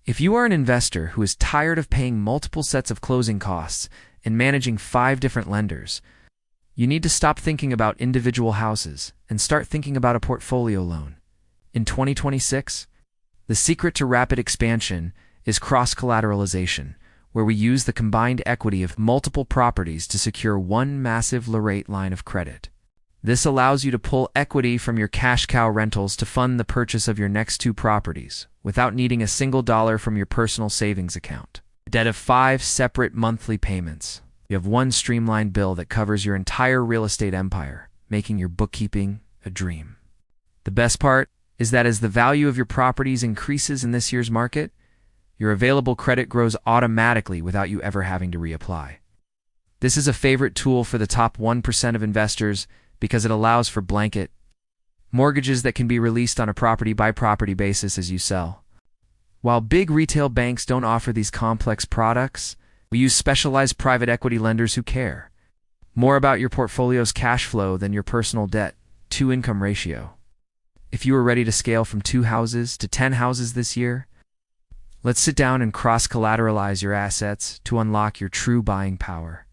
If you are an investor who is tired of paying multiple sets of closing costs and managing 5 different lenders, you need to stop thinking about individual houses and start thinking about a portfolio loan. In 2026, the secret to rapid expansion is cross-collateralization, where we use the combined equity of multiple properties to secure one massive low-rate line of credit. This allows you to pull equity from your cash cow rentals to fund the purchase of your next 2 properties without needing a single dollar from your personal savings account. Instead of 5 separate monthly payments, you have one streamlined bill that covers your entire real estate empire, making your bookkeeping a dream. The best part is that as the value of your properties increases in this year's market, your available credit grows automatically without you ever having to reapply. This is a favorite tool for the top 1% of investors because it allows for blanket mortgages that can be released on a property-by-property basis as you sell. While big retail banks don't offer these complex products, we use specialized private equity lenders who care more about your portfolio's cash flow than your personal debt-to-income ratio. If you are ready to scale from 2 houses to 10 houses this year, let's sit down and cross-collateralize your assets to unlock your true buying power.